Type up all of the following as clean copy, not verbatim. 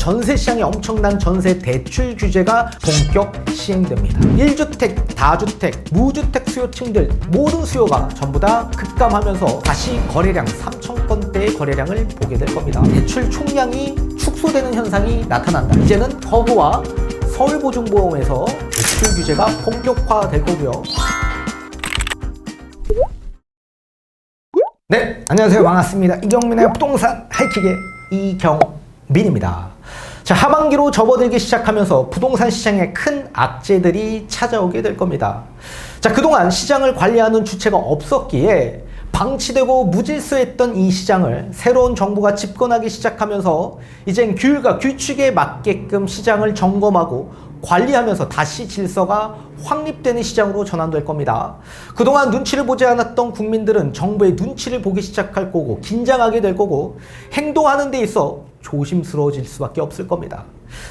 전세 시장에 엄청난 전세 대출 규제가 본격 시행됩니다. 1주택, 다주택, 무주택 수요층들 모든 수요가 전부 다 급감하면서 다시 거래량 3천 건대의 거래량을 보게 될 겁니다. 대출 총량이 축소되는 현상이 나타난다. 이제는 허브와 서울보증보험에서 대출 규제가 본격화될 거고요. 네, 안녕하세요. 반갑습니다. 이경민의 부동산 하이킥의 이경민입니다. 자, 하반기로 접어들기 시작하면서 부동산 시장에 큰 악재들이 찾아오게 될 겁니다. 자, 그동안 시장을 관리하는 주체가 없었기에 방치되고 무질서했던 이 시장을 새로운 정부가 집권하기 시작하면서 이젠 규율과 규칙에 맞게끔 시장을 점검하고 관리하면서 다시 질서가 확립되는 시장으로 전환될 겁니다. 그동안 눈치를 보지 않았던 국민들은 정부의 눈치를 보기 시작할 거고 긴장하게 될 거고 행동하는 데 있어 조심스러워질 수밖에 없을 겁니다.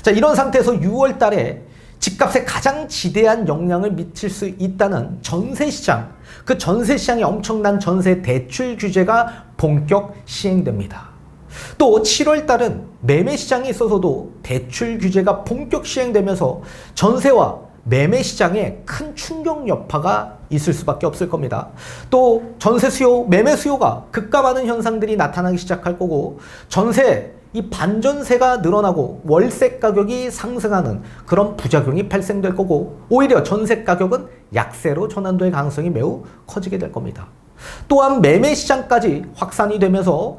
자, 이런 상태에서 6월 달에 집값에 가장 지대한 영향을 미칠 수 있다는 전세시장, 그 전세시장에 엄청난 전세 대출 규제가 본격 시행됩니다. 또 7월 달은 매매시장에 있어서도 대출 규제가 본격 시행되면서 전세와 매매시장에 큰 충격 여파가 있을 수밖에 없을 겁니다. 또 전세 수요, 매매 수요가 급감하는 현상들이 나타나기 시작할 거고 전세, 이 반전세가 늘어나고 월세 가격이 상승하는 그런 부작용이 발생될 거고 오히려 전세 가격은 약세로 전환될 가능성이 매우 커지게 될 겁니다. 또한 매매 시장까지 확산이 되면서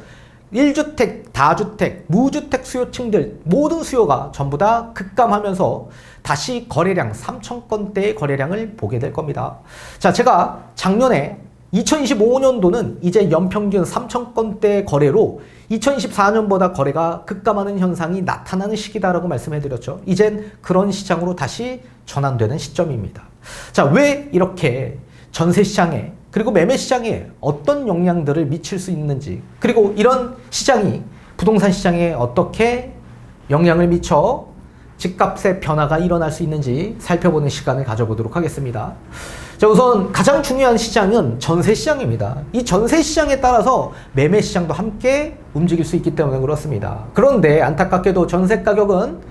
1주택, 다주택, 무주택 수요층들 모든 수요가 전부 다 급감하면서 다시 거래량 3천 건대의 거래량을 보게 될 겁니다. 자, 제가 작년에 2025년도는 이제 연평균 3천 건대 거래로 2024년보다 거래가 급감하는 현상이 나타나는 시기다라고 말씀해드렸죠. 이젠 그런 시장으로 다시 전환되는 시점입니다. 자, 왜 이렇게 전세 시장에 그리고 매매 시장에 어떤 영향들을 미칠 수 있는지, 그리고 이런 시장이 부동산 시장에 어떻게 영향을 미쳐 집값의 변화가 일어날 수 있는지 살펴보는 시간을 가져보도록 하겠습니다. 자, 우선 가장 중요한 시장은 전세 시장입니다. 이 전세 시장에 따라서 매매 시장도 함께 움직일 수 있기 때문에 그렇습니다. 그런데 안타깝게도 전세 가격은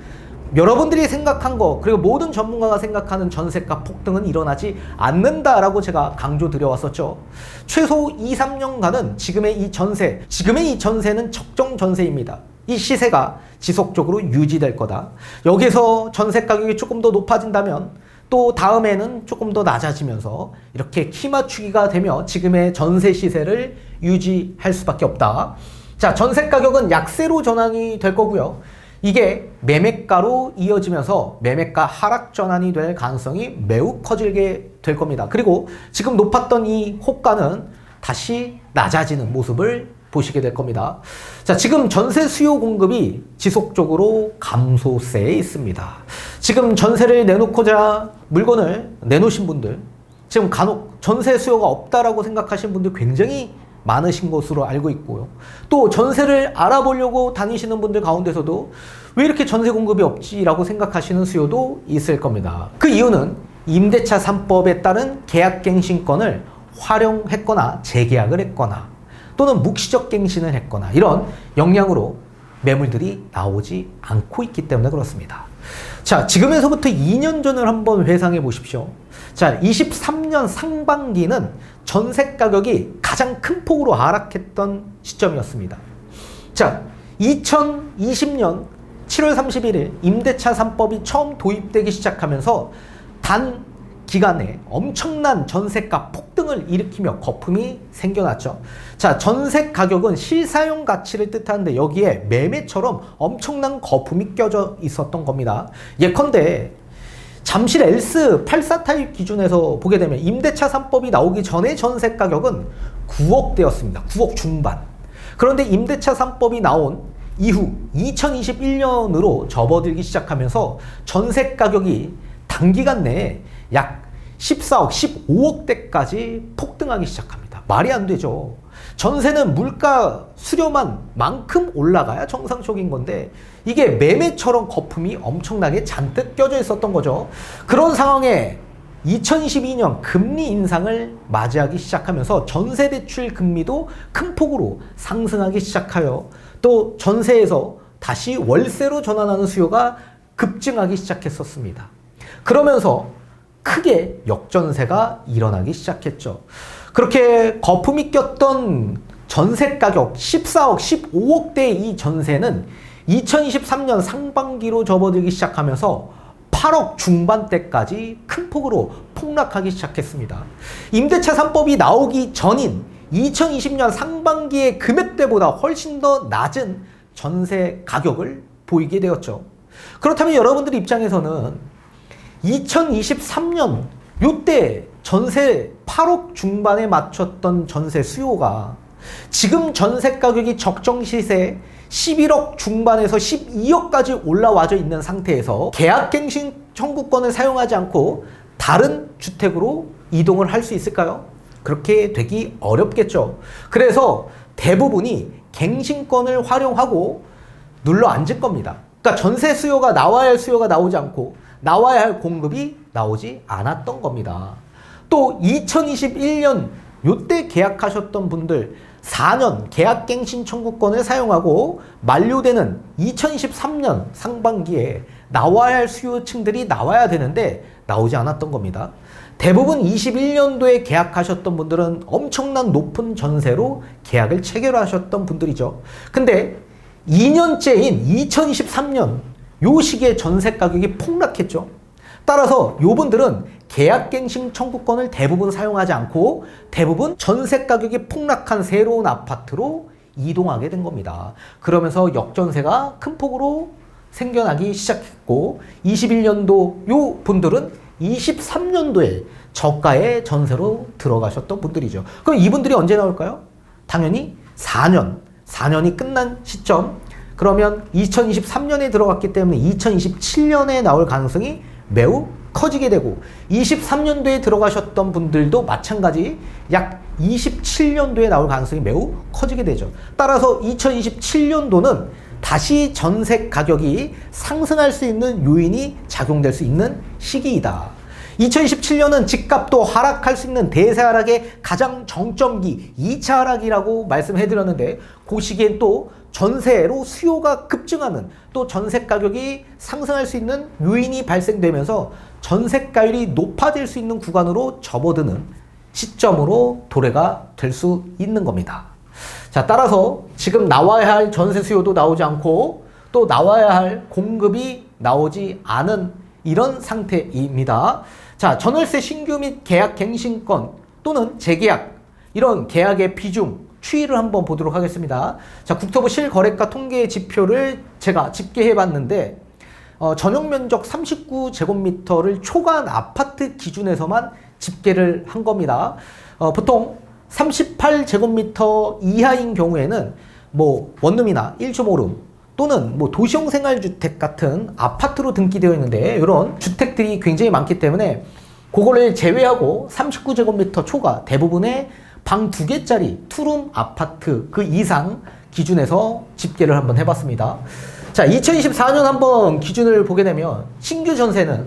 여러분들이 생각한 거, 그리고 모든 전문가가 생각하는 전세가 폭등은 일어나지 않는다라고 제가 강조 드려왔었죠. 최소 2, 3년간은 지금의 이 전세는 적정 전세입니다. 이 시세가 지속적으로 유지될 거다. 여기서 전세 가격이 조금 더 높아진다면 또 다음에는 조금 더 낮아지면서 이렇게 키 맞추기가 되며 지금의 전세 시세를 유지할 수밖에 없다. 자, 전세 가격은 약세로 전환이 될 거고요. 이게 매매가로 이어지면서 매매가 하락 전환이 될 가능성이 매우 커지게 될 겁니다. 그리고 지금 높았던 이 호가는 다시 낮아지는 모습을 보시게 될 겁니다. 자, 지금 전세 수요 공급이 지속적으로 감소세에 있습니다. 지금 전세를 내놓고자 물건을 내놓으신 분들, 지금 간혹 전세 수요가 없다라고 생각하시는 분들 굉장히 많으신 것으로 알고 있고요. 또 전세를 알아보려고 다니시는 분들 가운데서도 왜 이렇게 전세 공급이 없지라고 생각하시는 수요도 있을 겁니다. 그 이유는 임대차 3법에 따른 계약갱신권을 활용했거나 재계약을 했거나 또는 묵시적 갱신을 했거나 이런 영향으로 매물들이 나오지 않고 있기 때문에 그렇습니다. 자, 지금에서부터 2년 전을 한번 회상해 보십시오. 자, 23년 상반기는 전세 가격이 가장 큰 폭으로 하락했던 시점이었습니다. 자, 2020년 7월 31일 임대차 3법이 처음 도입되기 시작하면서 단 기간에 엄청난 전세가 폭등을 일으키며 거품이 생겨났죠. 자, 전세 가격은 실사용 가치를 뜻하는데 여기에 매매처럼 엄청난 거품이 껴져 있었던 겁니다. 예컨대 잠실 엘스 84 타입 기준에서 보게 되면 임대차 3법이 나오기 전에 전세 가격은 9억대였습니다. 9억 중반. 그런데 임대차 3법이 나온 이후 2021년으로 접어들기 시작하면서 전세 가격이 단기간 내에 약 14억, 15억대까지 폭등하기 시작합니다. 말이 안 되죠. 전세는 물가 수렴한 만큼 올라가야 정상적인 건데 이게 매매처럼 거품이 엄청나게 잔뜩 껴져 있었던 거죠. 그런 상황에 2022년 금리 인상을 맞이하기 시작하면서 전세대출 금리도 큰 폭으로 상승하기 시작하여 또 전세에서 다시 월세로 전환하는 수요가 급증하기 시작했었습니다. 그러면서 크게 역전세가 일어나기 시작했죠. 그렇게 거품이 꼈던 전세 가격 14억, 15억대의 이 전세는 2023년 상반기로 접어들기 시작하면서 8억 중반대까지 큰 폭으로 폭락하기 시작했습니다. 임대차 3법이 나오기 전인 2020년 상반기의 금액대보다 훨씬 더 낮은 전세 가격을 보이게 되었죠. 그렇다면 여러분들 입장에서는 2023년 요때 전세 8억 중반에 맞췄던 전세 수요가 지금 전세 가격이 적정 시세 11억 중반에서 12억까지 올라와져 있는 상태에서 계약갱신 청구권을 사용하지 않고 다른 주택으로 이동을 할 수 있을까요? 그렇게 되기 어렵겠죠. 그래서 대부분이 갱신권을 활용하고 눌러 앉을 겁니다. 그러니까 전세 수요가 나와야 할 수요가 나오지 않고 나와야 할 공급이 나오지 않았던 겁니다. 또 2021년 요때 계약하셨던 분들 4년 계약갱신 청구권을 사용하고 만료되는 2023년 상반기에 나와야 할 수요층들이 나와야 되는데 나오지 않았던 겁니다. 대부분 21년도에 계약하셨던 분들은 엄청난 높은 전세로 계약을 체결하셨던 분들이죠. 근데 2년째인 2023년 요 시기에 전세 가격이 폭락했죠. 따라서 요분들은 계약갱신 청구권을 대부분 사용하지 않고 대부분 전세 가격이 폭락한 새로운 아파트로 이동하게 된 겁니다. 그러면서 역전세가 큰 폭으로 생겨나기 시작했고 21년도 요 분들은 23년도에 저가의 전세로 들어가셨던 분들이죠. 그럼 이분들이 언제 나올까요? 당연히 4년이 끝난 시점. 그러면 2023년에 들어갔기 때문에 2027년에 나올 가능성이 매우 커지게 되고 23년도에 들어가셨던 분들도 마찬가지 약 27년도에 나올 가능성이 매우 커지게 되죠. 따라서 2027년도는 다시 전세 가격이 상승할 수 있는 요인이 작용될 수 있는 시기이다. 2027년은 집값도 하락할 수 있는 대세 하락의 가장 정점기 2차 하락이라고 말씀해드렸는데 그 시기엔 또 전세로 수요가 급증하는 또 전세 가격이 상승할 수 있는 요인이 발생되면서 전세가율이 높아질 수 있는 구간으로 접어드는 시점으로 도래가 될 수 있는 겁니다. 자, 따라서 지금 나와야 할 전세 수요도 나오지 않고 또 나와야 할 공급이 나오지 않은 이런 상태입니다. 자, 전월세 신규 및 계약 갱신권 또는 재계약 이런 계약의 비중 추이를 한번 보도록 하겠습니다. 자, 국토부 실거래가 통계 지표를 제가 집계해 봤는데 전용 면적 39제곱미터를 초과한 아파트 기준에서만 집계를 한 겁니다. 보통 38제곱미터 이하인 경우에는 뭐 원룸이나 1.5룸 또는 뭐 도시형 생활주택 같은 아파트로 등기되어 있는데 이런 주택들이 굉장히 많기 때문에 그거를 제외하고 39제곱미터 초과 대부분의 방 2개짜리 투룸 아파트 그 이상 기준에서 집계를 한번 해봤습니다. 자, 2024년 한번 기준을 보게 되면 신규 전세는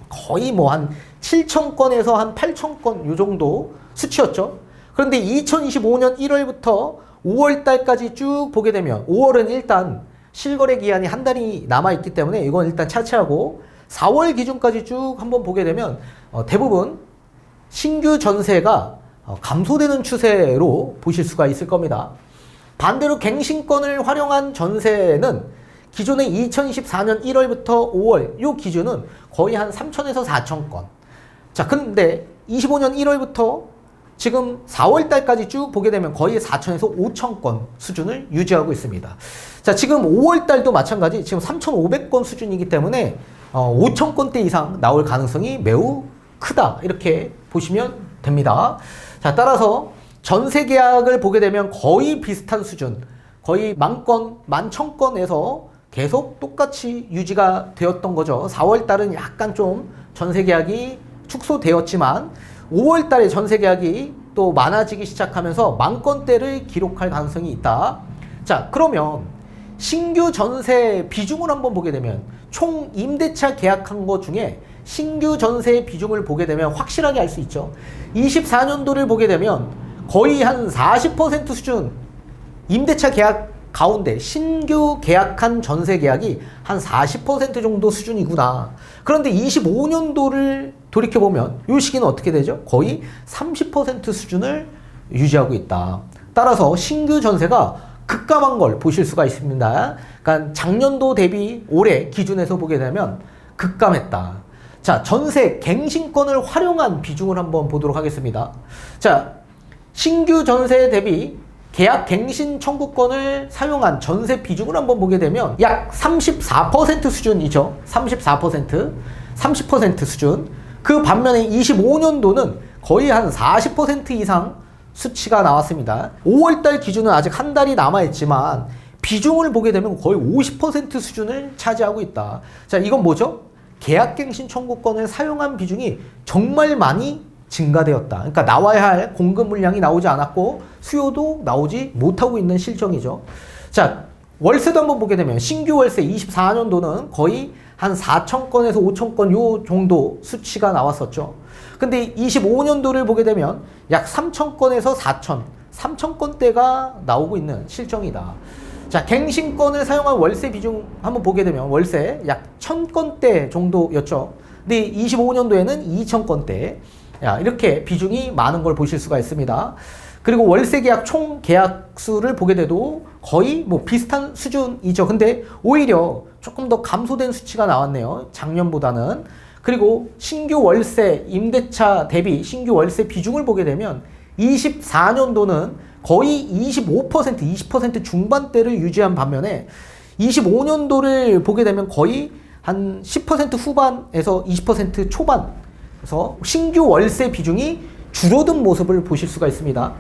거의 뭐 한 7,000건에서 한 8,000건 요 정도 수치였죠. 그런데 2025년 1월부터 5월 달까지 쭉 보게 되면 5월은 일단 실거래 기한이 한 달이 남아있기 때문에 이건 일단 차치하고 4월 기준까지 쭉 한번 보게 되면 대부분 신규 전세가 감소되는 추세로 보실 수가 있을 겁니다. 반대로 갱신권을 활용한 전세는 기존의 2024년 1월부터 5월 요 기준은 거의 한 3,000에서 4,000건. 자, 근데 25년 1월부터 지금 4월 달까지 쭉 보게 되면 거의 4,000에서 5,000건 수준을 유지하고 있습니다. 자, 지금 5월 달도 마찬가지 지금 3,500건 수준이기 때문에 5,000건대 이상 나올 가능성이 매우 크다. 이렇게 보시면 됩니다. 자, 따라서 전세 계약을 보게 되면 거의 비슷한 수준, 거의 10,000건, 11,000건에서 계속 똑같이 유지가 되었던 거죠. 4월 달은 약간 좀 전세 계약이 축소되었지만 5월 달에 전세 계약이 또 많아지기 시작하면서 10,000건대를 기록할 가능성이 있다. 자, 그러면 신규 전세 비중을 한번 보게 되면 총 임대차 계약한 것 중에 신규 전세 비중을 보게 되면 확실하게 알 수 있죠. 24년도를 보게 되면 거의 한 40% 수준 임대차 계약 가운데 신규 계약한 전세 계약이 한 40% 정도 수준이구나. 그런데 25년도를 돌이켜보면 이 시기는 어떻게 되죠? 거의 30% 수준을 유지하고 있다. 따라서 신규 전세가 급감한 걸 보실 수가 있습니다. 그러니까 작년도 대비 올해 기준에서 보게 되면 급감했다. 자, 전세 갱신권을 활용한 비중을 한번 보도록 하겠습니다. 자, 신규 전세 대비 계약 갱신 청구권을 사용한 전세 비중을 한번 보게 되면 약 34% 수준이죠. 30% 수준. 그 반면에 25년도는 거의 한 40% 이상 수치가 나왔습니다. 5월달 기준은 아직 한 달이 남아있지만 비중을 보게 되면 거의 50% 수준을 차지하고 있다. 자, 이건 뭐죠? 계약갱신 청구권을 사용한 비중이 정말 많이 증가되었다. 그러니까 나와야 할 공급 물량이 나오지 않았고 수요도 나오지 못하고 있는 실정이죠. 자, 월세도 한번 보게 되면 신규 월세 24년도는 거의 한 4,000건에서 5,000건 요 정도 수치가 나왔었죠. 근데 25년도를 보게 되면 약 3,000건에서 3,000건대가 나오고 있는 실정이다. 자, 갱신권을 사용한 월세 비중 한번 보게 되면 월세 약 1,000건대 정도였죠. 근데 25년도에는 2,000건대. 야, 이렇게 비중이 많은 걸 보실 수가 있습니다. 그리고 월세 계약 총 계약 수를 보게 돼도 거의 뭐 비슷한 수준이죠. 근데 오히려 조금 더 감소된 수치가 나왔네요. 작년보다는. 그리고 신규 월세 임대차 대비 신규 월세 비중을 보게 되면 24년도는 거의 20% 중반대를 유지한 반면에 25년도를 보게 되면 거의 한 10% 후반에서 20% 초반. 그래서 신규 월세 비중이 줄어든 모습을 보실 수가 있습니다.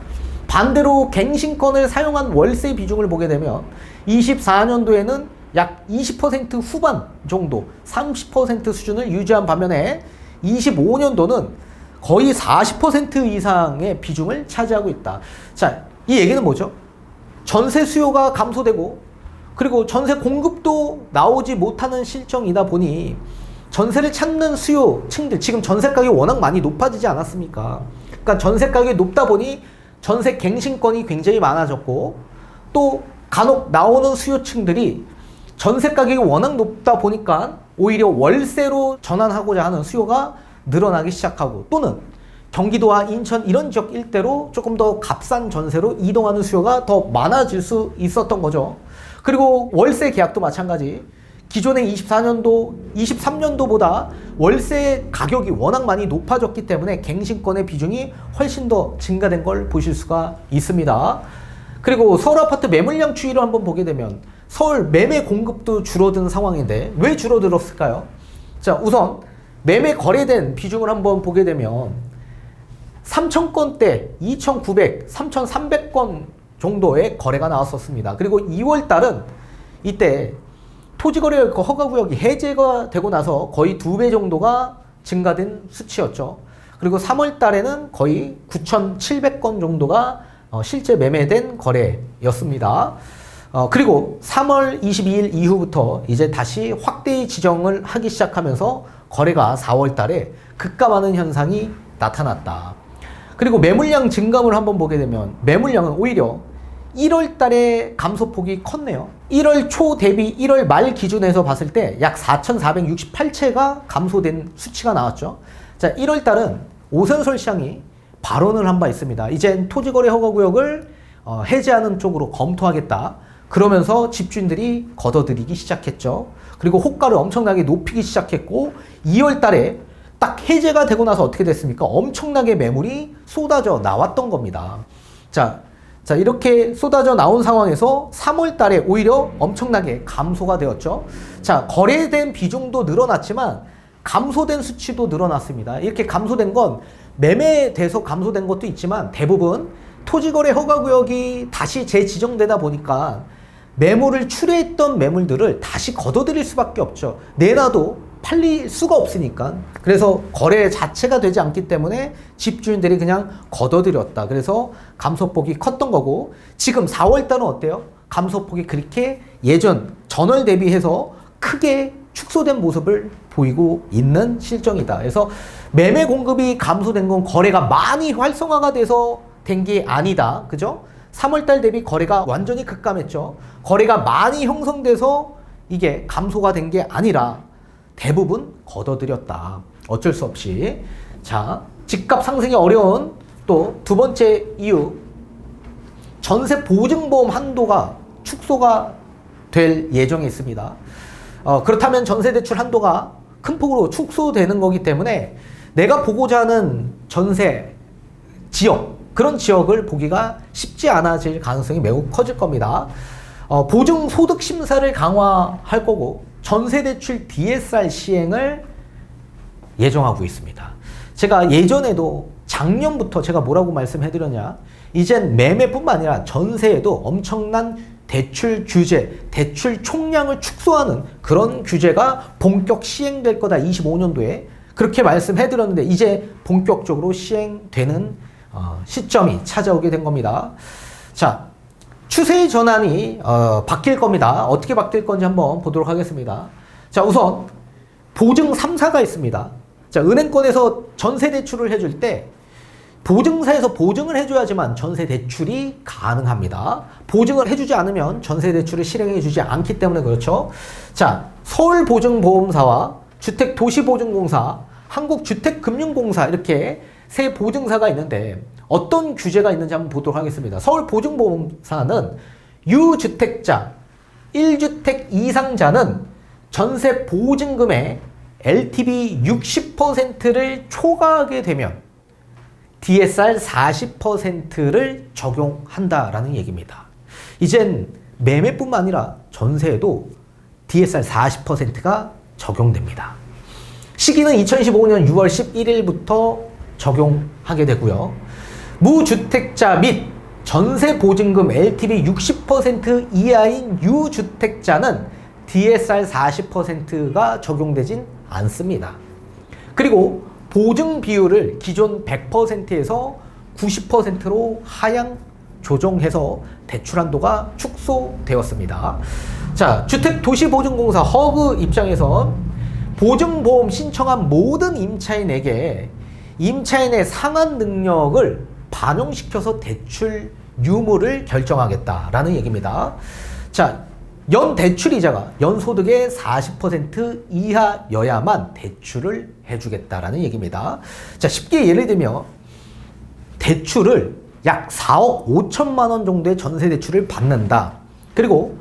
반대로 갱신권을 사용한 월세 비중을 보게 되면 24년도에는 약 20% 후반 정도 30% 수준을 유지한 반면에 25년도는 거의 40% 이상의 비중을 차지하고 있다. 자, 이 얘기는 뭐죠? 전세 수요가 감소되고 그리고 전세 공급도 나오지 못하는 실정이다 보니 전세를 찾는 수요층들, 지금 전세 가격이 워낙 많이 높아지지 않았습니까? 그러니까 전세 가격이 높다 보니 전세 갱신권이 굉장히 많아졌고 또 간혹 나오는 수요층들이 전세 가격이 워낙 높다 보니까 오히려 월세로 전환하고자 하는 수요가 늘어나기 시작하고 또는 경기도와 인천 이런 지역 일대로 조금 더 값싼 전세로 이동하는 수요가 더 많아질 수 있었던 거죠. 그리고 월세 계약도 마찬가지. 기존의 24년도, 23년도보다 월세 가격이 워낙 많이 높아졌기 때문에 갱신권의 비중이 훨씬 더 증가된 걸 보실 수가 있습니다. 그리고 서울 아파트 매물량 추이를 한번 보게 되면 서울 매매 공급도 줄어든 상황인데 왜 줄어들었을까요? 자, 우선 매매 거래된 비중을 한번 보게 되면 3,000건대 2,900, 3,300건 정도의 거래가 나왔었습니다. 그리고 2월 달은 이때 토지거래 허가구역이 해제가 되고 나서 거의 2배 정도가 증가된 수치였죠. 그리고 3월 달에는 거의 9,700건 정도가 실제 매매된 거래였습니다. 그리고 3월 22일 이후부터 이제 다시 확대 지정을 하기 시작하면서 거래가 4월 달에 급감하는 현상이 나타났다. 그리고 매물량 증감을 한번 보게 되면 매물량은 오히려 1월 달에 감소폭이 컸네요. 1월 초 대비 1월 말 기준에서 봤을 때 약 4,468채가 감소된 수치가 나왔죠. 자, 1월 달은 오선설 시장이 발언을 한 바 있습니다. 이젠 토지거래 허가구역을 해제하는 쪽으로 검토하겠다. 그러면서 집주인들이 걷어들이기 시작했죠. 그리고 호가를 엄청나게 높이기 시작했고 2월 달에 딱 해제가 되고 나서 어떻게 됐습니까? 엄청나게 매물이 쏟아져 나왔던 겁니다. 자, 이렇게 쏟아져 나온 상황에서 3월 달에 오히려 엄청나게 감소가 되었죠. 자, 거래된 비중도 늘어났지만 감소된 수치도 늘어났습니다. 이렇게 감소된 건 매매돼서 감소된 것도 있지만 대부분 토지거래 허가구역이 다시 재지정되다 보니까 매물을 출회했던 매물들을 다시 걷어들일 수밖에 없죠. 내놔도 팔릴 수가 없으니까. 그래서 거래 자체가 되지 않기 때문에 집주인들이 그냥 걷어들였다. 그래서 감소폭이 컸던 거고 지금 4월달은 어때요? 감소폭이 그렇게 예전 전월 대비해서 크게 축소된 모습을 보이고 있는 실정이다. 그래서 매매 공급이 감소된 건 거래가 많이 활성화가 돼서 된 게 아니다. 그죠? 3월달 대비 거래가 완전히 급감했죠. 거래가 많이 형성돼서 이게 감소가 된 게 아니라 대부분 걷어들였다. 어쩔 수 없이. 자, 집값 상승이 어려운 또 두 번째 이유, 전세 보증보험 한도가 축소가 될 예정에 있습니다. 그렇다면 전세대출 한도가 큰 폭으로 축소되는 거기 때문에 내가 보고자 하는 전세 지역, 그런 지역을 보기가 쉽지 않아질 가능성이 매우 커질 겁니다. 보증소득 심사를 강화할 거고 전세대출 DSR 시행을 예정하고 있습니다. 제가 예전에도 작년부터 제가 뭐라고 말씀해드렸냐, 이젠 매매뿐만 아니라 전세에도 엄청난 대출 규제, 대출 총량을 축소하는 그런 규제가 본격 시행될 거다. 25년도에 그렇게 말씀해드렸는데 이제 본격적으로 시행되는 시점이 찾아오게 된 겁니다. 자, 추세의 전환이 바뀔 겁니다. 어떻게 바뀔 건지 한번 보도록 하겠습니다. 자, 우선 보증 3사가 있습니다. 자, 은행권에서 전세 대출을 해줄 때 보증사에서 보증을 해줘야지만 전세 대출이 가능합니다. 보증을 해주지 않으면 전세 대출을 실행해주지 않기 때문에 그렇죠. 자, 서울보증보험사와 주택도시보증공사, 한국주택금융공사 이렇게 세 보증사가 있는데 어떤 규제가 있는지 한번 보도록 하겠습니다. 서울보증보험사는 유주택자, 1주택 이상자는 전세 보증금의 LTV 60%를 초과하게 되면 DSR 40%를 적용한다라는 얘기입니다. 이젠 매매뿐만 아니라 전세에도 DSR 40%가 적용됩니다. 시기는 2015년 6월 11일부터 적용하게 되고요. 무주택자 및 전세 보증금 LTV 60% 이하인 유주택자는 DSR 40%가 적용되진 않습니다. 그리고 보증 비율을 기존 100%에서 90%로 하향 조정해서 대출 한도가 축소되었습니다. 자, 주택도시보증공사 허그 입장에서 보증보험 신청한 모든 임차인에게 임차인의 상환 능력을 반영시켜서 대출 유무를 결정하겠다라는 얘기입니다. 자, 연 대출이자가 연소득의 40% 이하여야만 대출을 해주겠다라는 얘기입니다. 자, 쉽게 예를 들면 대출을 약 4억 5천만 원 정도의 전세 대출을 받는다. 그리고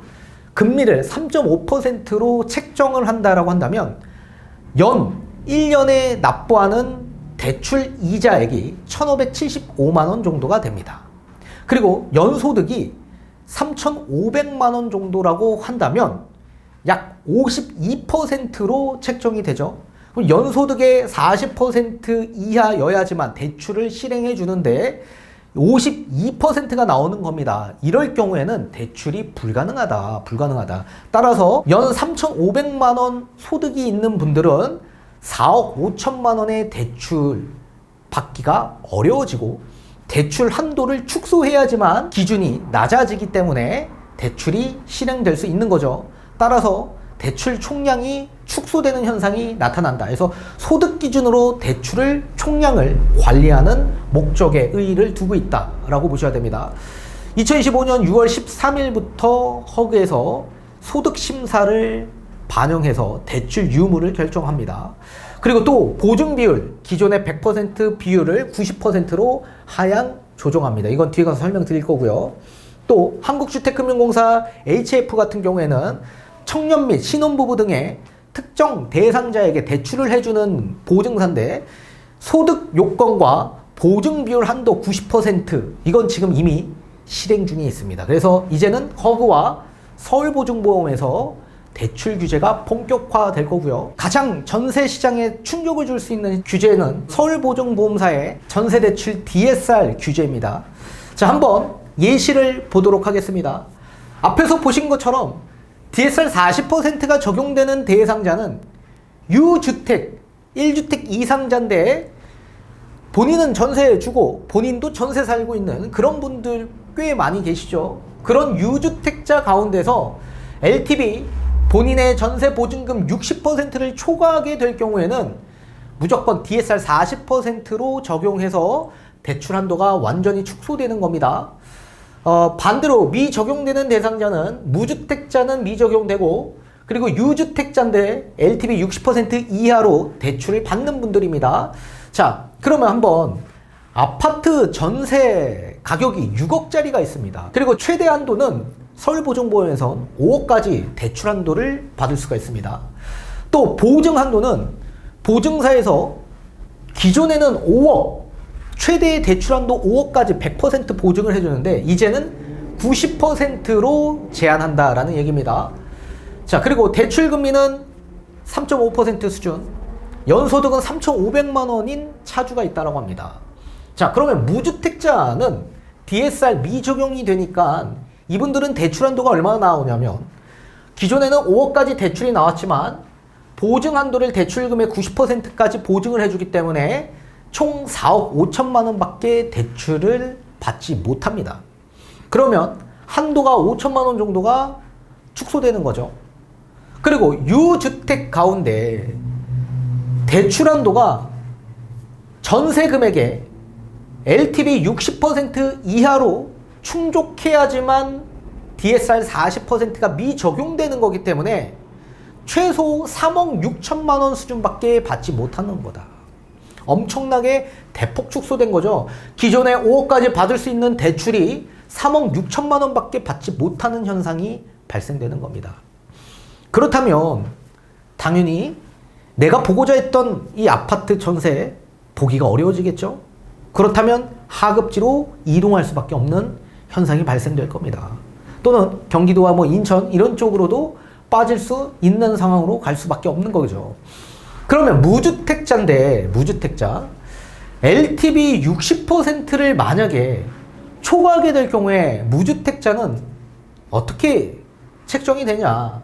금리를 3.5%로 책정을 한다라고 한다면 연 1년에 납부하는 대출 이자액이 1,575만 원 정도가 됩니다. 그리고 연소득이 3,500만 원 정도라고 한다면 약 52%로 책정이 되죠. 그럼 연소득의 40% 이하여야지만 대출을 실행해 주는데 52%가 나오는 겁니다. 이럴 경우에는 대출이 불가능하다. 따라서 연 3,500만 원 소득이 있는 분들은 4억 5천만 원의 대출 받기가 어려워지고 대출 한도를 축소해야지만 기준이 낮아지기 때문에 대출이 실행될 수 있는 거죠. 따라서 대출 총량이 축소되는 현상이 나타난다. 그래서 소득 기준으로 대출을 총량을 관리하는 목적에 의의를 두고 있다라고 보셔야 됩니다. 2025년 6월 13일부터 허그에서 소득 심사를 반영해서 대출 유무를 결정합니다. 그리고 또 보증 비율, 기존의 100% 비율을 90%로 하향 조정합니다. 이건 뒤에 가서 설명드릴 거고요. 또 한국주택금융공사 HF 같은 경우에는 청년 및 신혼부부 등의 특정 대상자에게 대출을 해주는 보증사인데 소득 요건과 보증 비율 한도 90% 이건 지금 이미 실행 중에 있습니다. 그래서 이제는 허그와 서울보증보험에서 대출 규제가 본격화될 거고요. 가장 전세 시장에 충격을 줄 수 있는 규제는 서울보증보험사의 전세대출 DSR 규제입니다. 자, 한번 예시를 보도록 하겠습니다. 앞에서 보신 것처럼 DSR 40%가 적용되는 대상자는 유주택, 1주택 이상자인데 본인은 전세 주고 본인도 전세 살고 있는 그런 분들 꽤 많이 계시죠. 그런 유주택자 가운데서 LTV 본인의 전세 보증금 60%를 초과하게 될 경우에는 무조건 DSR 40%로 적용해서 대출 한도가 완전히 축소되는 겁니다. 반대로 미적용되는 대상자는 무주택자는 미적용되고 그리고 유주택자인데 LTV 60% 이하로 대출을 받는 분들입니다. 자, 그러면 한번 아파트 전세 가격이 6억짜리가 있습니다. 그리고 최대 한도는 서울보증보험에선 5억까지 대출 한도를 받을 수가 있습니다. 또 보증 한도는 보증사에서 기존에는 5억, 최대 대출 한도 5억까지 100% 보증을 해주는데 이제는 90%로 제한한다라는 얘기입니다. 자, 그리고 대출 금리는 3.5% 수준, 연소득은 3,500만 원인 차주가 있다고 합니다. 자, 그러면 무주택자는 DSR 미적용이 되니까 이분들은 대출 한도가 얼마나 나오냐면 기존에는 5억까지 대출이 나왔지만 보증 한도를 대출금의 90%까지 보증을 해주기 때문에 총 4억 5천만 원밖에 대출을 받지 못합니다. 그러면 한도가 5천만 원 정도가 축소되는 거죠. 그리고 유주택 가운데 대출 한도가 전세 금액의 LTV 60% 이하로 충족해야지만 DSR 40%가 미적용되는 거기 때문에 최소 3억 6천만 원 수준밖에 받지 못하는 거다. 엄청나게 대폭 축소된 거죠. 기존에 5억까지 받을 수 있는 대출이 3억 6천만 원밖에 받지 못하는 현상이 발생되는 겁니다. 그렇다면 당연히 내가 보고자 했던 이 아파트 전세 보기가 어려워지겠죠. 그렇다면 하급지로 이동할 수밖에 없는 현상이 발생될 겁니다. 또는 경기도와 인천 이런 쪽으로도 빠질 수 있는 상황으로 갈 수밖에 없는 거죠. 그러면 무주택자인데 무주택자 LTV 60%를 만약에 초과하게 될 경우에 무주택자는 어떻게 책정이 되냐.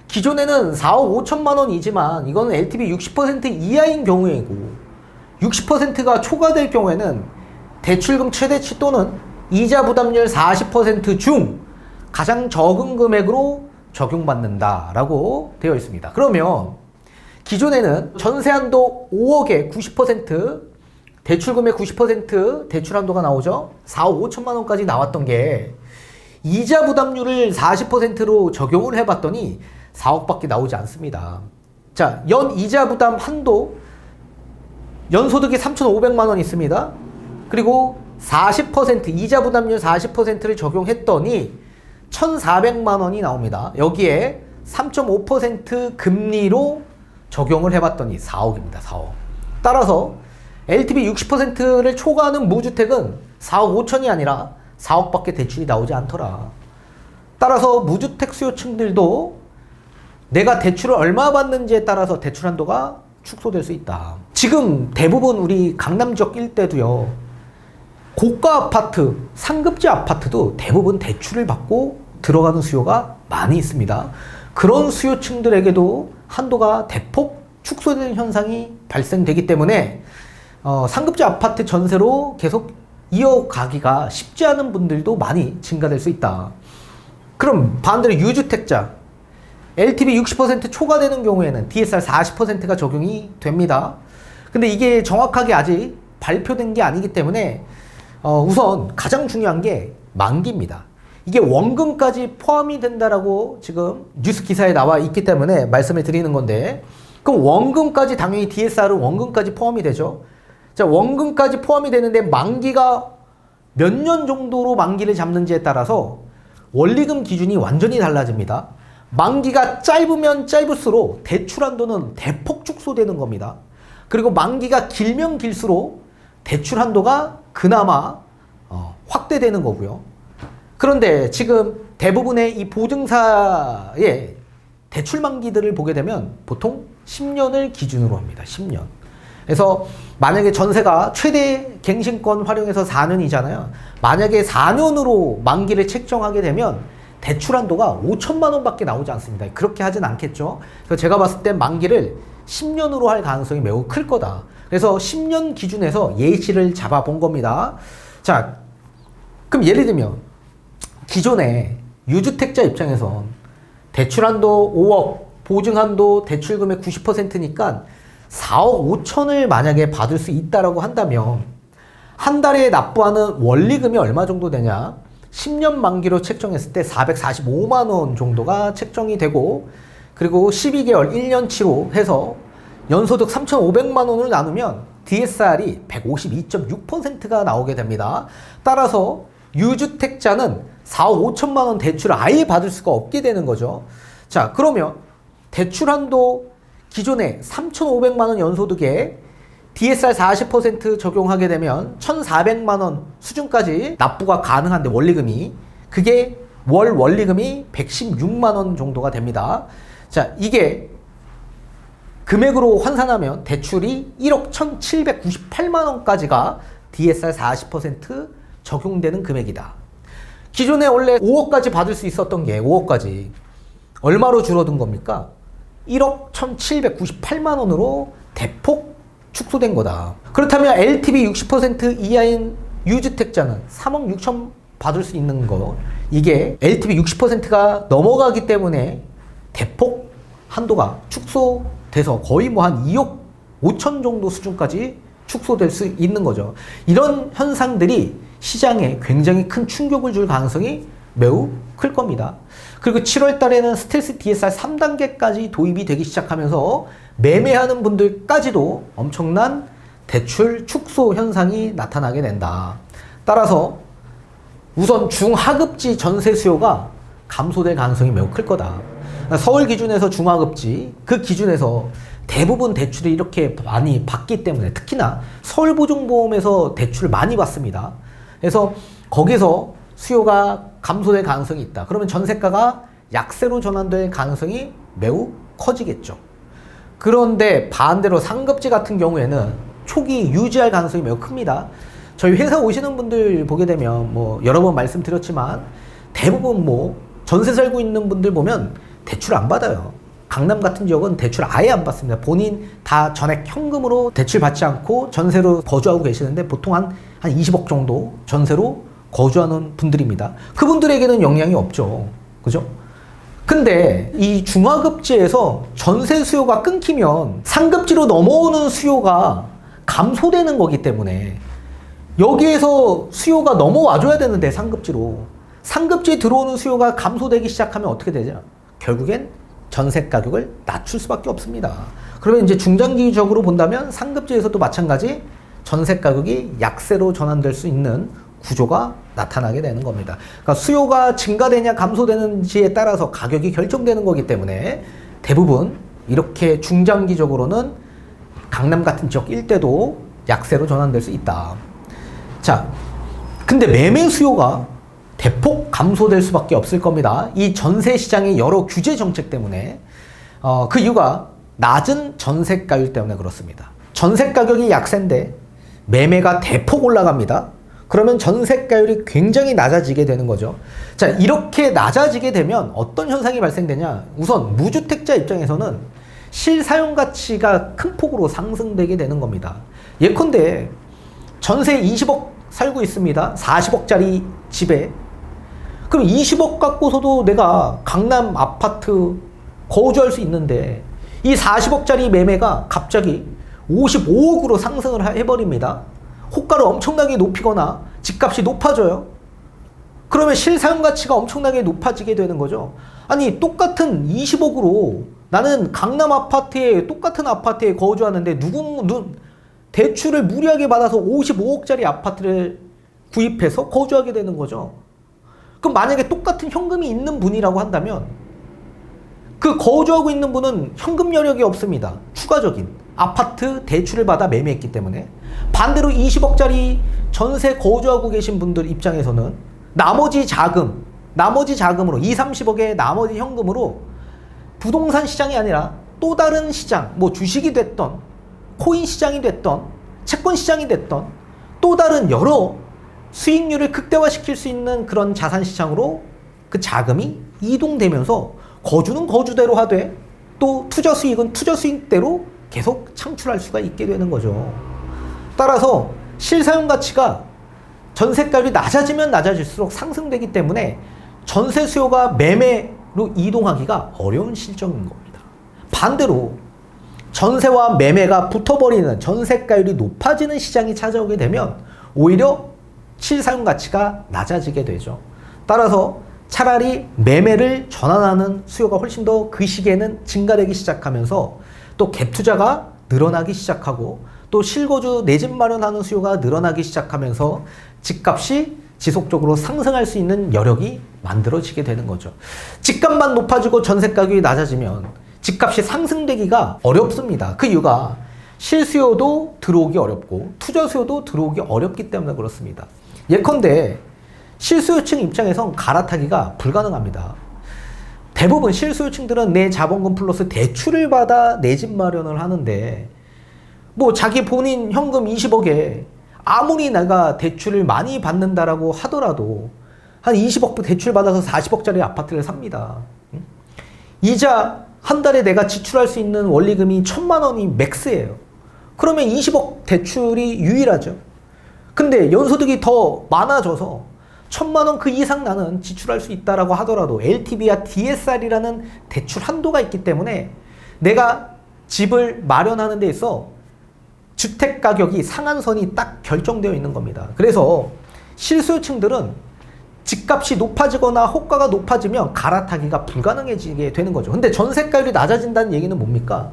기존에는 4억 5천만 원이지만 이거는 LTV 60% 이하인 경우이고 60%가 초과될 경우에는 대출금 최대치 또는 이자 부담률 40% 중 가장 적은 금액으로 적용받는다라고 되어 있습니다. 그러면 기존에는 전세한도 5억에 90% 대출금의 90% 대출한도가 나오죠. 4억 5천만 원까지 나왔던 게 이자 부담률을 40%로 적용을 해봤더니 4억밖에 나오지 않습니다. 자, 연 이자 부담 한도 연소득이 3,500만 원 있습니다. 그리고 40% 이자 부담률 40%를 적용했더니 1,400만 원이 나옵니다. 여기에 3.5% 금리로 적용을 해봤더니 4억입니다. 4억. 따라서 LTV 60%를 초과하는 무주택은 4억 5천이 아니라 4억밖에 대출이 나오지 않더라. 따라서 무주택 수요층들도 내가 대출을 얼마 받는지에 따라서 대출 한도가 축소될 수 있다. 지금 대부분 우리 강남 지역 일대도요. 고가 아파트, 상급지 아파트도 대부분 대출을 받고 들어가는 수요가 많이 있습니다. 그런 수요층들에게도 한도가 대폭 축소되는 현상이 발생되기 때문에 상급지 아파트 전세로 계속 이어가기가 쉽지 않은 분들도 많이 증가될 수 있다. 그럼 반대로 유주택자 LTV 60% 초과되는 경우에는 DSR 40%가 적용이 됩니다. 근데 이게 정확하게 아직 발표된 게 아니기 때문에 우선 가장 중요한 게 만기입니다. 이게 원금까지 포함이 된다라고 지금 뉴스 기사에 나와 있기 때문에 말씀을 드리는 건데, 그럼 원금까지 당연히 DSR은 원금까지 포함이 되죠. 자, 원금까지 포함이 되는데 만기가 몇 년 정도로 만기를 잡는지에 따라서 원리금 기준이 완전히 달라집니다. 만기가 짧으면 짧을수록 대출 한도는 대폭 축소되는 겁니다. 그리고 만기가 길면 길수록 대출 한도가 그나마 확대되는 거고요. 그런데 지금 대부분의 이 보증사의 대출 만기들을 보게 되면 보통 10년을 기준으로 합니다. 10년. 그래서 만약에 전세가 최대 갱신권 활용해서 4년이잖아요. 만약에 4년으로 만기를 책정하게 되면 대출 한도가 5천만 원밖에 나오지 않습니다. 그렇게 하진 않겠죠. 그래서 제가 봤을 때 만기를 10년으로 할 가능성이 매우 클 거다. 그래서 10년 기준에서 예시를 잡아본 겁니다. 자, 그럼 예를 들면 기존에 유주택자 입장에선 대출 한도 5억, 보증 한도 대출금의 90%니까 4억 5천을 만약에 받을 수 있다라고 한다면 한 달에 납부하는 원리금이 얼마 정도 되냐? 10년 만기로 책정했을 때 445만 원 정도가 책정이 되고, 그리고 12개월 1년치로 해서 연소득 3,500만 원을 나누면 DSR이 152.6%가 나오게 됩니다. 따라서 유주택자는 4억 5천만 원 대출을 아예 받을 수가 없게 되는 거죠. 자, 그러면 대출 한도 기존에 3,500만 원 연소득에 DSR 40% 적용하게 되면 1,400만 원 수준까지 납부가 가능한데, 원리금이, 그게 월 원리금이 116만 원 정도가 됩니다. 자, 이게 금액으로 환산하면 대출이 1억 1,798만 원까지가 DSR 40% 적용되는 금액이다. 기존에 원래 5억까지 받을 수 있었던 게 5억까지 얼마로 줄어든 겁니까? 1억 1,798만 원으로 대폭 축소된 거다. 그렇다면 LTV 60% 이하인 유주택자는 3억 6천 받을 수 있는 거, 이게 LTV 60%가 넘어가기 때문에 대폭 한도가 축소돼서 거의 뭐 한 2억 5천 정도 수준까지 축소될 수 있는 거죠. 이런 현상들이 시장에 굉장히 큰 충격을 줄 가능성이 매우 클 겁니다. 그리고 7월 달에는 스텔스 DSR 3단계까지 도입이 되기 시작하면서 매매하는 분들까지도 엄청난 대출 축소 현상이 나타나게 된다. 따라서 우선 중하급지 전세 수요가 감소될 가능성이 매우 클 거다. 서울 기준에서 중하급지, 그 기준에서 대부분 대출이 이렇게 많이 받기 때문에, 특히나 서울보증보험에서 대출을 많이 받습니다. 그래서 거기서 수요가 감소될 가능성이 있다. 그러면 전세가가 약세로 전환될 가능성이 매우 커지겠죠. 그런데 반대로 상급지 같은 경우에는 초기 유지할 가능성이 매우 큽니다. 저희 회사 오시는 분들 보게 되면 뭐 여러 번 말씀드렸지만 대부분 뭐 전세 살고 있는 분들 보면 대출 안 받아요. 강남 같은 지역은 대출 아예 안 받습니다. 본인 다 전액 현금으로 대출 받지 않고 전세로 거주하고 계시는데 보통 한 20억 정도 전세로 거주하는 분들입니다. 그분들에게는 영향이 없죠. 그죠? 근데 이 중하급지에서 전세 수요가 끊기면 상급지로 넘어오는 수요가 감소되는 거기 때문에 여기에서 수요가 넘어와줘야 되는데, 상급지에 들어오는 수요가 감소되기 시작하면 어떻게 되죠? 결국엔 전세 가격을 낮출 수밖에 없습니다. 그러면 이제 중장기적으로 본다면 상급지에서도 마찬가지 전세 가격이 약세로 전환될 수 있는 구조가 나타나게 되는 겁니다. 그러니까 수요가 증가되냐 감소되는지에 따라서 가격이 결정되는 거기 때문에 대부분 이렇게 중장기적으로는 강남 같은 지역 일대도 약세로 전환될 수 있다. 자, 근데 매매 수요가 대폭 감소될 수밖에 없을 겁니다. 이 전세 시장의 여러 규제 정책 때문에, 그 이유가 낮은 전세가율 때문에 그렇습니다. 전세 가격이 약세인데 매매가 대폭 올라갑니다. 그러면 전세가율이 굉장히 낮아지게 되는 거죠. 자, 이렇게 낮아지게 되면 어떤 현상이 발생되냐? 우선 무주택자 입장에서는 실사용 가치가 큰 폭으로 상승되게 되는 겁니다. 예컨대 전세 20억 살고 있습니다. 40억짜리 집에. 그럼 20억 갖고서도 내가 강남 아파트 거주할 수 있는데 이 40억짜리 매매가 갑자기 55억으로 상승을 해버립니다. 호가를 엄청나게 높이거나 집값이 높아져요. 그러면 실사용 가치가 엄청나게 높아지게 되는 거죠. 아니, 똑같은 20억으로 나는 강남 아파트에, 똑같은 아파트에 거주하는데 대출을 무리하게 받아서 55억짜리 아파트를 구입해서 거주하게 되는 거죠. 그럼 만약에 똑같은 현금이 있는 분이라고 한다면 그 거주하고 있는 분은 현금 여력이 없습니다. 추가적인 아파트 대출을 받아 매매했기 때문에. 반대로 20억짜리 전세 거주하고 계신 분들 입장에서는 나머지 자금으로 20, 30억의 나머지 현금으로 부동산 시장이 아니라 또 다른 시장, 뭐 주식이 됐던 코인 시장이 됐던 채권 시장이 됐던 또 다른 여러 수익률을 극대화시킬 수 있는 그런 자산 시장으로 그 자금이 이동되면서 거주는 거주대로 하되 또 투자 수익은 투자 수익대로 계속 창출할 수가 있게 되는 거죠. 따라서 실사용 가치가 전세가율이 낮아지면 낮아질수록 상승되기 때문에 전세 수요가 매매로 이동하기가 어려운 실정인 겁니다. 반대로 전세와 매매가 붙어버리는, 전세가율이 높아지는 시장이 찾아오게 되면 오히려 실사용 가치가 낮아지게 되죠. 따라서 차라리 매매를 전환하는 수요가 훨씬 더 그 시기에는 증가되기 시작하면서 또 갭 투자가 늘어나기 시작하고 또 실거주 내 집 마련하는 수요가 늘어나기 시작하면서 집값이 지속적으로 상승할 수 있는 여력이 만들어지게 되는 거죠. 집값만 높아지고 전세 가격이 낮아지면 집값이 상승되기가 어렵습니다. 그 이유가 실수요도 들어오기 어렵고 투자 수요도 들어오기 어렵기 때문에 그렇습니다. 예컨대 실수요층 입장에선 갈아타기가 불가능합니다. 대부분 실수요층들은 내 자본금 플러스 대출을 받아 내 집 마련을 하는데 뭐 자기 본인 현금 20억에 아무리 내가 대출을 많이 받는다라고 하더라도 한 20억 대출 받아서 40억짜리 아파트를 삽니다. 이자 한 달에 내가 지출할 수 있는 원리금이 1,000만 원이 맥스예요. 그러면 20억 대출이 유일하죠. 근데 연소득이 더 많아져서 1,000만 원 그 이상 나는 지출할 수 있다라고 하더라도 LTV와 DSR이라는 대출 한도가 있기 때문에 내가 집을 마련하는 데 있어 주택 가격이 상한선이 딱 결정되어 있는 겁니다. 그래서 실수요층들은 집값이 높아지거나 호가가 높아지면 갈아타기가 불가능해지게 되는 거죠. 근데 전세가율이 낮아진다는 얘기는 뭡니까?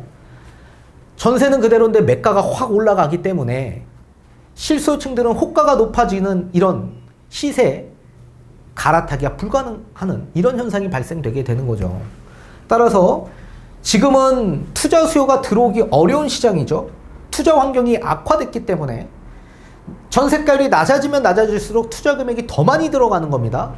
전세는 그대로인데 매가가 확 올라가기 때문에 실수요층들은 호가가 높아지는 이런 시세 갈아타기가 불가능하는 이런 현상이 발생되게 되는 거죠. 따라서 지금은 투자 수요가 들어오기 어려운 시장이죠. 투자 환경이 악화됐기 때문에 전세가율이 낮아지면 낮아질수록 투자 금액이 더 많이 들어가는 겁니다.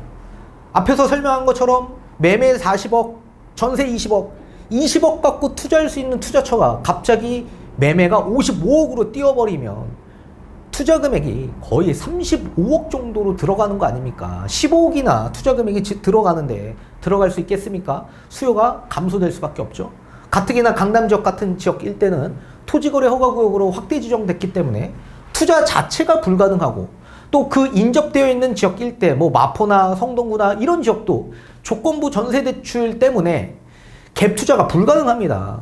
앞에서 설명한 것처럼 매매 40억, 전세 20억 갖고 투자할 수 있는 투자처가 갑자기 매매가 55억으로 뛰어버리면 투자 금액이 거의 35억 정도로 들어가는 거 아닙니까? 15억이나 투자 금액이 들어가는데 들어갈 수 있겠습니까? 수요가 감소될 수밖에 없죠. 가뜩이나 강남 지역 같은 지역 일대는 토지거래 허가구역으로 확대 지정됐기 때문에 투자 자체가 불가능하고 또 그 인접되어 있는 지역 일대, 뭐 마포나 성동구나 이런 지역도 조건부 전세대출 때문에 갭 투자가 불가능합니다.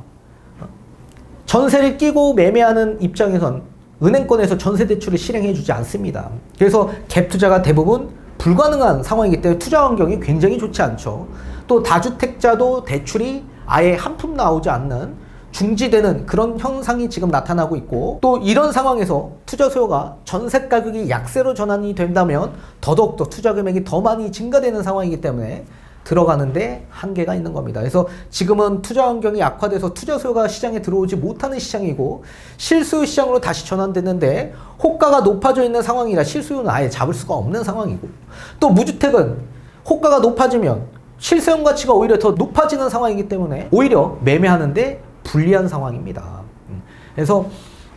전세를 끼고 매매하는 입장에선 은행권에서 전세대출을 실행해주지 않습니다. 그래서 갭 투자가 대부분 불가능한 상황이기 때문에 투자 환경이 굉장히 좋지 않죠. 또 다주택자도 대출이 아예 한 푼 나오지 않는 중지되는 그런 현상이 지금 나타나고 있고 또 이런 상황에서 투자 수요가 전세 가격이 약세로 전환이 된다면 더더욱더 투자 금액이 더 많이 증가되는 상황이기 때문에 들어가는데 한계가 있는 겁니다. 그래서 지금은 투자 환경이 악화돼서 투자 수요가 시장에 들어오지 못하는 시장이고 실수요 시장으로 다시 전환됐는데 호가가 높아져 있는 상황이라 실수요는 아예 잡을 수가 없는 상황이고 또 무주택은 호가가 높아지면 실수요 가치가 오히려 더 높아지는 상황이기 때문에 오히려 매매하는데 불리한 상황입니다. 그래서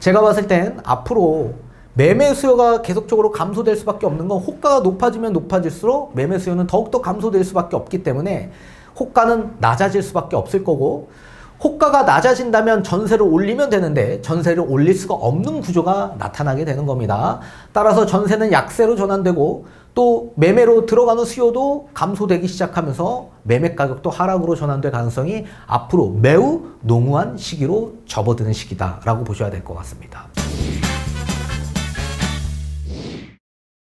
제가 봤을 땐 앞으로 매매 수요가 계속적으로 감소될 수밖에 없는 건 호가가 높아지면 높아질수록 매매 수요는 더욱더 감소될 수밖에 없기 때문에 호가는 낮아질 수밖에 없을 거고 호가가 낮아진다면 전세를 올리면 되는데 전세를 올릴 수가 없는 구조가 나타나게 되는 겁니다. 따라서 전세는 약세로 전환되고 또 매매로 들어가는 수요도 감소되기 시작하면서 매매 가격도 하락으로 전환될 가능성이 앞으로 매우 농후한 시기로 접어드는 시기다라고 보셔야 될 것 같습니다.